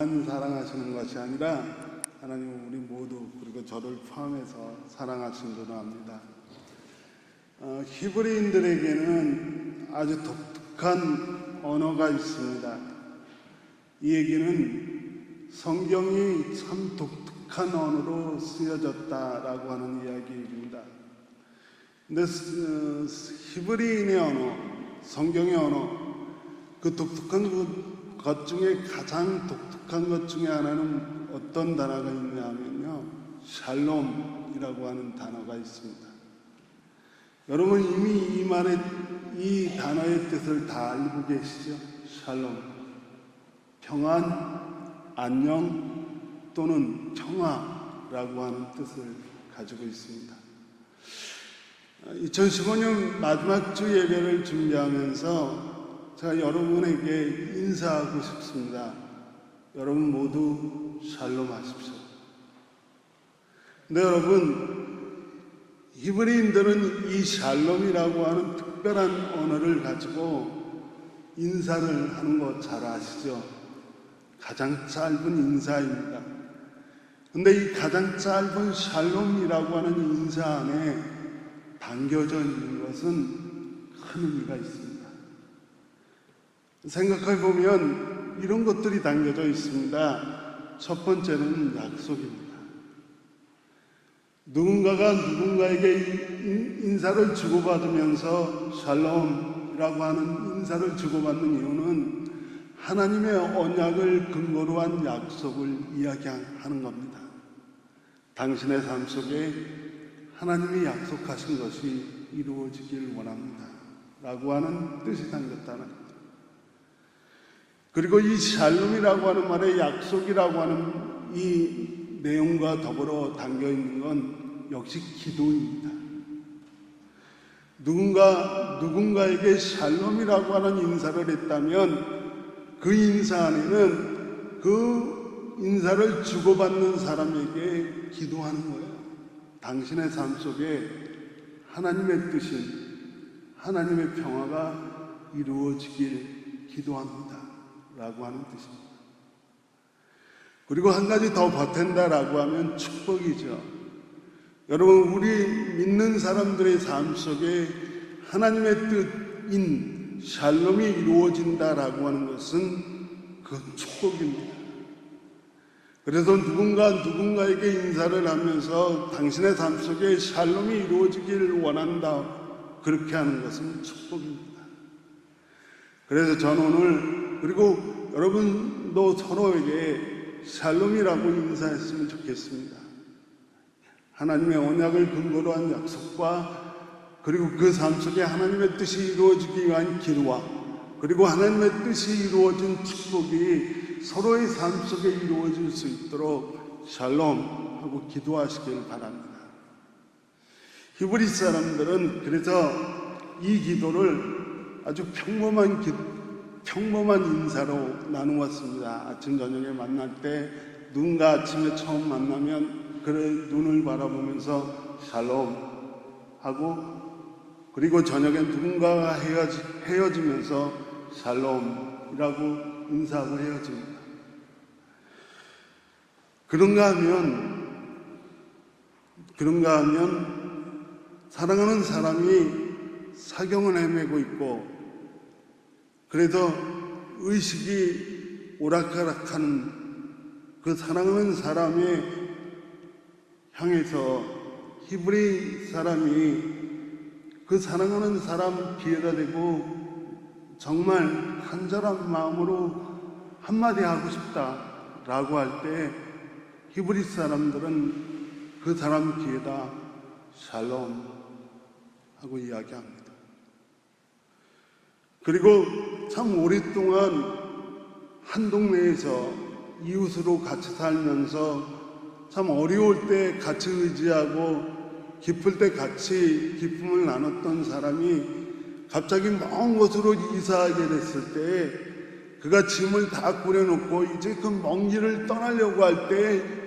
사랑하시는 것이 아니라 하나님은 우리 모두 그리고 저를 포함해서 사랑하신 줄로 압니다. 히브리인들에게는 아주 독특한 언어가 있습니다. 이 얘기는 성경이 참 독특한 언어로 쓰여졌다라고 하는 이야기입니다. 근데 히브리인의 언어, 성경의 언어, 그 독특한 것 중에 가장 독특한 것 중에 하나는 어떤 단어가 있냐면요, 샬롬이라고 하는 단어가 있습니다. 여러분 이미 이 단어의 뜻을 다 알고 계시죠? 샬롬, 평안, 안녕 또는 평화라고 하는 뜻을 가지고 있습니다. 2015년 마지막 주 예배를 준비하면서 제가 여러분에게 인사하고 싶습니다. 여러분 모두 샬롬 하십시오. 근데 여러분, 히브리인들은 이 샬롬이라고 하는 특별한 언어를 가지고 인사를 하는 거 잘 아시죠? 가장 짧은 인사입니다. 근데 이 가장 짧은 샬롬이라고 하는 인사 안에 담겨져 있는 것은 큰 의미가 있습니다. 생각해 보면 이런 것들이 담겨져 있습니다. 첫 번째는 약속입니다. 누군가가 누군가에게 인사를 주고받으면서 샬롬이라고 하는 인사를 주고받는 이유는 하나님의 언약을 근거로 한 약속을 이야기하는 겁니다. 당신의 삶 속에 하나님이 약속하신 것이 이루어지길 원합니다 라고 하는 뜻이 담겼다는 겁니다. 그리고 이 샬롬이라고 하는 말에 약속이라고 하는 이 내용과 더불어 담겨있는 건 역시 기도입니다. 누군가에게 샬롬이라고 하는 인사를 했다면 그 인사 안에는 그 인사를 주고받는 사람에게 기도하는 거예요. 당신의 삶 속에 하나님의 뜻인 하나님의 평화가 이루어지길 기도합니다 라고 하는 뜻입니다. 그리고 한 가지 더 보탠다라고 하면 축복이죠. 여러분, 우리 믿는 사람들의 삶 속에 하나님의 뜻인 샬롬이 이루어진다라고 하는 것은 그 축복입니다. 그래서 누군가에게 인사를 하면서 당신의 삶 속에 샬롬이 이루어지길 원한다, 그렇게 하는 것은 축복입니다. 그래서 저는 오늘, 그리고 여러분도 서로에게 샬롬이라고 인사했으면 좋겠습니다. 하나님의 언약을 근거로 한 약속과 그리고 그 삶 속에 하나님의 뜻이 이루어지기 위한 기도와 그리고 하나님의 뜻이 이루어진 축복이 서로의 삶 속에 이루어질 수 있도록 샬롬 하고 기도하시길 바랍니다. 히브리 사람들은 그래서 이 기도를 아주 평범한 인사로 나누었습니다. 아침 저녁에 만날 때 누군가 아침에 처음 만나면 그래 눈을 바라보면서 샬롬 하고, 그리고 저녁에 누군가가 헤어지면서 샬롬이라고 인사하고 헤어집니다. 그런가 하면 사랑하는 사람이 사경을 헤매고 있고, 그래서 의식이 오락가락하는 그 사랑하는 사람에 향해서 히브리 사람이 그 사랑하는 사람 뒤에다 대고 정말 간절한 마음으로 한마디 하고 싶다라고 할 때 히브리 사람들은 그 사람 뒤에다 샬롬 하고 이야기합니다. 그리고 참 오랫동안 한 동네에서 이웃으로 같이 살면서 참 어려울 때 같이 의지하고 기쁠 때 같이 기쁨을 나눴던 사람이 갑자기 먼 곳으로 이사하게 됐을 때 그가 짐을 다 꾸려놓고 이제 그 먼 길을 떠나려고 할 때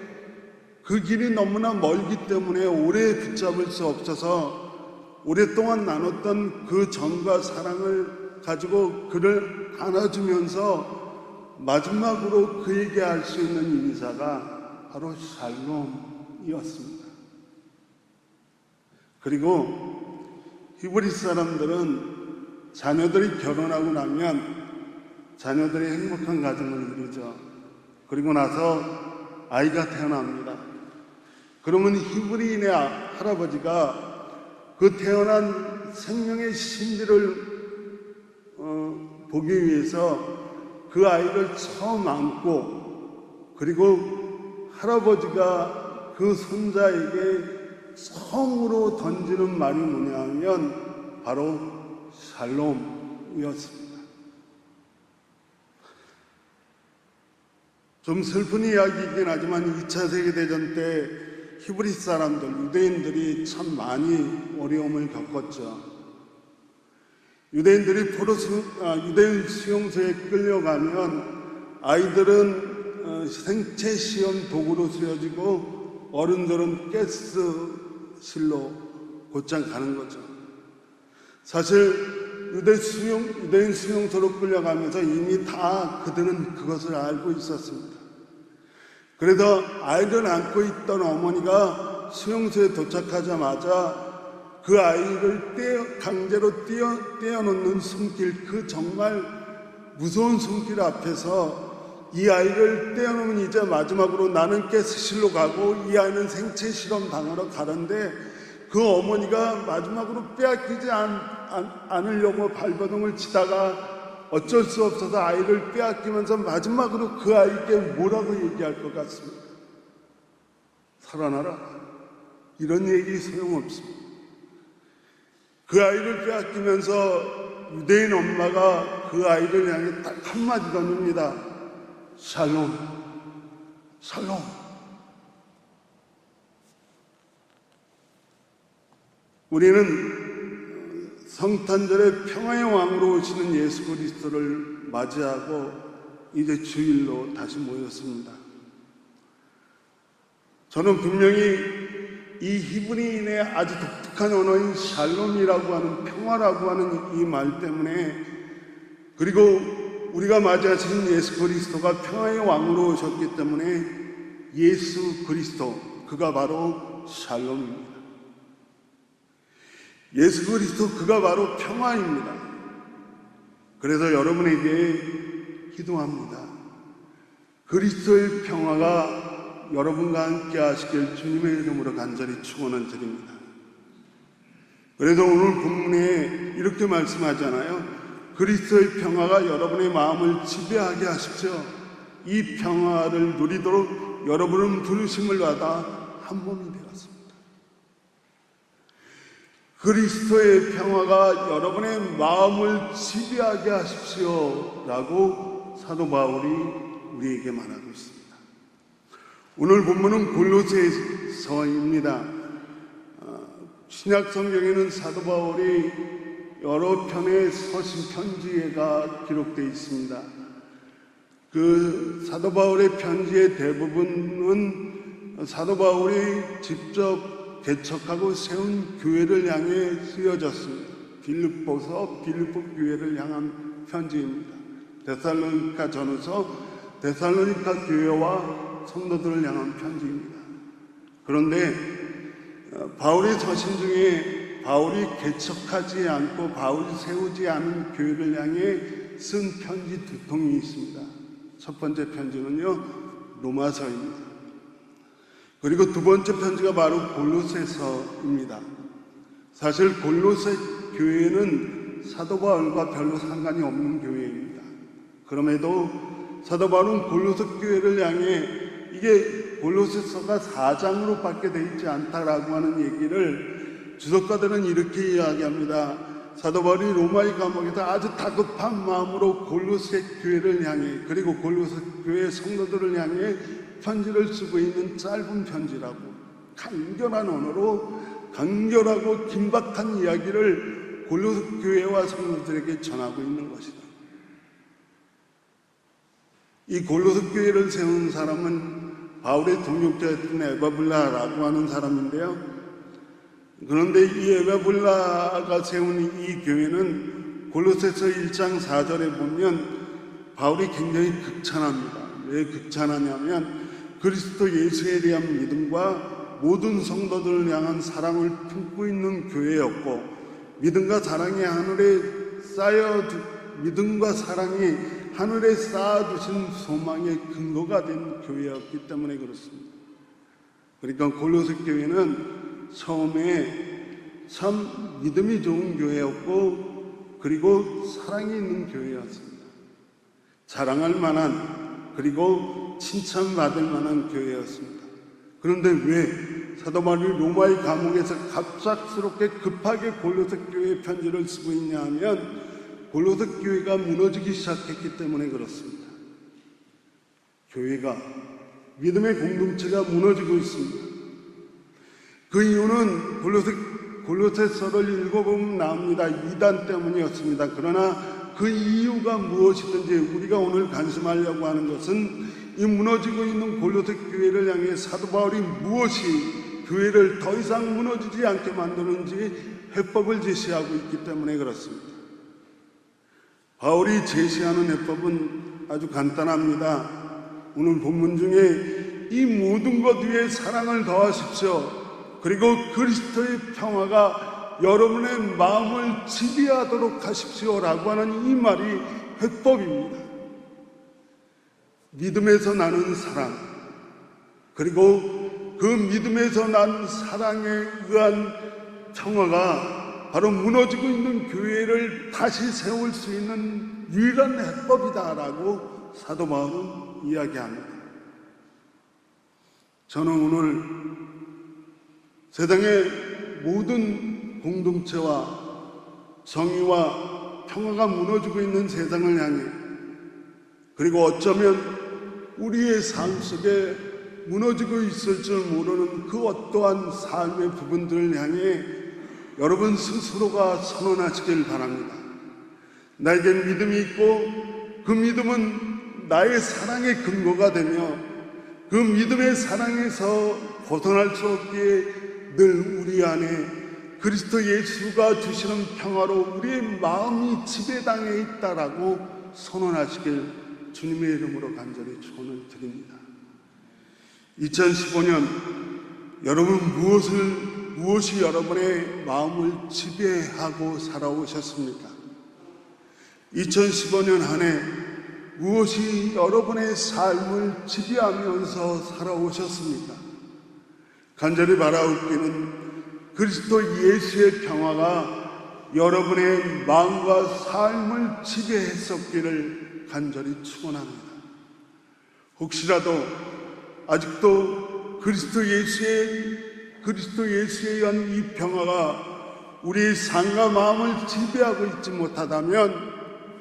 그 길이 너무나 멀기 때문에 오래 붙잡을 수 없어서 오랫동안 나눴던 그 정과 사랑을 가지고 그를 안아주면서 마지막으로 그에게 할 수 있는 인사가 바로 샬롬이었습니다. 그리고 히브리 사람들은 자녀들이 결혼하고 나면 자녀들이 행복한 가정을 이루죠. 그리고 나서 아이가 태어납니다. 그러면 히브리인의 할아버지가 그 태어난 생명의 신비를 보기 위해서 그 아이를 처음 안고, 그리고 할아버지가 그 손자에게 처음으로 던지는 말이 뭐냐 하면 바로 샬롬이었습니다. 좀 슬픈 이야기이긴 하지만 2차 세계대전 때 히브리 사람들, 유대인들이 참 많이 어려움을 겪었죠. 유대인들이 유대인 수용소에 끌려가면 아이들은 생체 시험 도구로 쓰여지고 어른들은 가스실로 곧장 가는 거죠. 사실 유대인 수용소로 끌려가면서 이미 다 그들은 그것을 알고 있었습니다. 그래서 아이를 안고 있던 어머니가 수용소에 도착하자마자 그 아이를 강제로 떼어놓는 손길, 그 정말 무서운 손길 앞에서 이 아이를 떼어놓으면 이제 마지막으로 나는 가스실로 가고 이 아이는 생체 실험 당하러 가는데, 그 어머니가 마지막으로 빼앗기지 않으려고 발버둥을 치다가 어쩔 수 없어서 아이를 빼앗기면서 마지막으로 그 아이에게 뭐라고 얘기할 것 같습니다. 살아나라. 이런 얘기 소용없습니다. 그 아이를 빼앗기면서 유대인 엄마가 그 아이를 향해 딱 한마디 던집니다. 샬롬, 샬롬. 우리는 성탄절에 평화의 왕으로 오시는 예수 그리스도를 맞이하고 이제 주일로 다시 모였습니다. 저는 분명히 이 히브리인의 아주 독특한 언어인 샬롬이라고 하는, 평화라고 하는 이 말 때문에, 그리고 우리가 맞이하신 예수 그리스도가 평화의 왕으로 오셨기 때문에 예수 그리스도, 그가 바로 샬롬입니다. 예수 그리스도, 그가 바로 평화입니다. 그래서 여러분에게 기도합니다. 그리스도의 평화가 여러분과 함께 하시길 주님의 이름으로 간절히 축원을 드립니다. 그래서 오늘 본문에 이렇게 말씀하잖아요. 그리스도의 평화가 여러분의 마음을 지배하게 하십시오. 이 평화를 누리도록 여러분은 부르심을 받아 한 몸이 되었습니다. 그리스도의 평화가 여러분의 마음을 지배하게 하십시오 라고 사도 바울이 우리에게 말하고 있습니다. 오늘 본문은 골로새서입니다. 신약 성경에는 사도 바울이 여러 편의 서신 편지가 기록되어 있습니다. 그 사도 바울의 편지의 대부분은 사도 바울이 직접 개척하고 세운 교회를 향해 쓰여졌습니다. 빌립보서, 빌립보 교회를 향한 편지입니다. 데살로니가 전후서, 데살로니가 교회와 성도들을 향한 편지입니다. 그런데 바울의 서신 중에 바울이 개척하지 않고 바울이 세우지 않은 교회를 향해 쓴 편지 두 통이 있습니다. 첫 번째 편지는요, 로마서입니다. 그리고 두 번째 편지가 바로 골로새서입니다. 사실 골로새 교회는 사도 바울과 별로 상관이 없는 교회입니다. 그럼에도 사도 바울은 골로새 교회를 향해 이게 골로새서가 4장으로밖에 되어 있지 않다라고 하는 얘기를 주석가들은 이렇게 이야기합니다. 사도 바울이 로마의 감옥에서 아주 다급한 마음으로 골로새 교회를 향해, 그리고 골로새 교회 성도들을 향해 편지를 쓰고 있는 짧은 편지라고, 간결한 언어로 간결하고 긴박한 이야기를 골로새 교회와 성도들에게 전하고 있는 것이다. 이 골로새 교회를 세운 사람은 바울의 동역자였던 에바블라라고 하는 사람인데요. 그런데 이 에바블라가 세운 이 교회는 골로새서 1장 4절에 보면 바울이 굉장히 극찬합니다. 왜 극찬하냐면 그리스도 예수에 대한 믿음과 모든 성도들을 향한 사랑을 품고 있는 교회였고, 믿음과 사랑이 하늘에 쌓아두신 소망의 근거가 된 교회였기 때문에 그렇습니다. 그러니까 골로새 교회는 처음에 참 믿음이 좋은 교회였고, 그리고 사랑이 있는 교회였습니다. 자랑할 만한, 그리고 칭찬받을 만한 교회였습니다. 그런데 왜 사도 바울이 로마의 감옥에서 갑작스럽게 급하게 골로새 교회에 편지를 쓰고 있냐 하면, 골로새 교회가 무너지기 시작했기 때문에 그렇습니다. 교회가, 믿음의 공동체가 무너지고 있습니다. 그 이유는 골로새서를 읽어보면 나옵니다. 이단 때문이었습니다. 그러나 그 이유가 무엇이든지 우리가 오늘 관심하려고 하는 것은 이 무너지고 있는 골로새 교회를 향해 사도 바울이 무엇이 교회를 더 이상 무너지지 않게 만드는지 해법을 제시하고 있기 때문에 그렇습니다. 바울이 제시하는 해법은 아주 간단합니다. 오늘 본문 중에 이 모든 것 위에 사랑을 더하십시오. 그리고 그리스도의 평화가 여러분의 마음을 지배하도록 하십시오라고 하는 이 말이 해법입니다. 믿음에서 나는 사랑, 그리고 그 믿음에서 난 사랑에 의한 평화가 바로 무너지고 있는 교회를 다시 세울 수 있는 유일한 해법이다라고 사도 바울은 이야기합니다. 저는 오늘 세상의 모든 공동체와 정의와 평화가 무너지고 있는 세상을 향해, 그리고 어쩌면 우리의 삶 속에 무너지고 있을 줄 모르는 그 어떠한 삶의 부분들을 향해 여러분 스스로가 선언하시길 바랍니다. 나에겐 믿음이 있고 그 믿음은 나의 사랑의 근거가 되며, 그 믿음의 사랑에서 벗어날 수 없기에 늘 우리 안에 그리스도 예수가 주시는 평화로 우리의 마음이 지배당해 있다라고 선언하시길 주님의 이름으로 간절히 축원을 드립니다. 2015년 여러분 무엇이 여러분의 마음을 지배하고 살아오셨습니까? 2015년 한 해 무엇이 여러분의 삶을 지배하면서 살아오셨습니까? 간절히 바라옵기는 그리스도 예수의 평화가 여러분의 마음과 삶을 지배했었기를 간절히 축원합니다. 혹시라도 아직도 그리스도 예수에 의한 이 평화가 우리의 삶과 마음을 지배하고 있지 못하다면,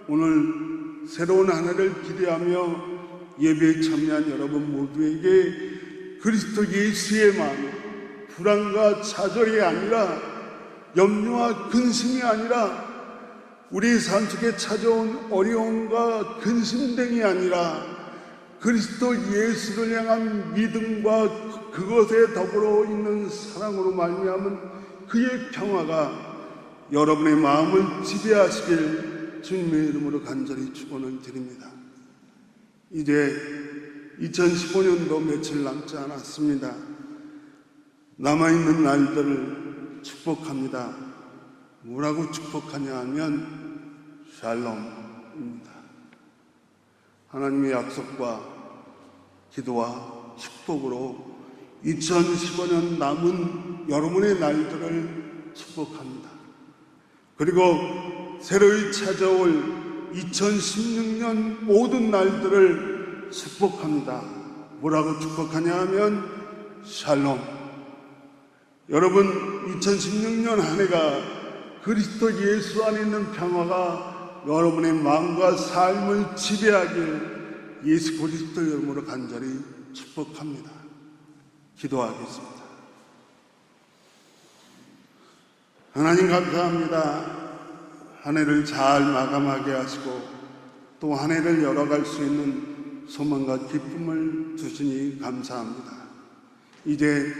오늘 새로운 한 해를 기대하며 예배에 참여한 여러분 모두에게 그리스도 예수의 마음, 불안과 좌절이 아니라, 염려와 근심이 아니라, 우리 삶 속에 찾아온 어려움과 근심등이 아니라 그리스도 예수를 향한 믿음과 그것에 더불어 있는 사랑으로 말미암은 그의 평화가 여러분의 마음을 지배하시길 주님의 이름으로 간절히 축원을 드립니다. 이제 2015년도 며칠 남지 않았습니다. 남아있는 날들을 축복합니다. 뭐라고 축복하냐 하면 샬롬입니다. 하나님의 약속과 기도와 축복으로 2015년 남은 여러분의 날들을 축복합니다. 그리고 새로이 찾아올 2016년 모든 날들을 축복합니다. 뭐라고 축복하냐 하면 샬롬. 여러분 2016년 한 해가 그리스도 예수 안에 있는 평화가 여러분의 마음과 삶을 지배하길 예수 그리스도 이름으로 간절히 축복합니다. 기도하겠습니다. 하나님 감사합니다. 한 해를 잘 마감하게 하시고 또 한 해를 열어갈 수 있는 소망과 기쁨을 주시니 감사합니다. 이제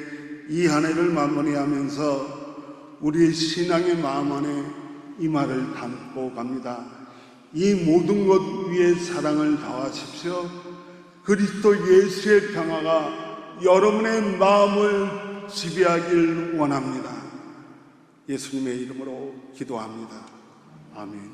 이 한 해를 마무리하면서 우리의 신앙의 마음 안에 이 말을 담고 갑니다. 이 모든 것 위에 사랑을 다하십시오. 그리스도 예수의 평화가 여러분의 마음을 지배하길 원합니다. 예수님의 이름으로 기도합니다. 아멘.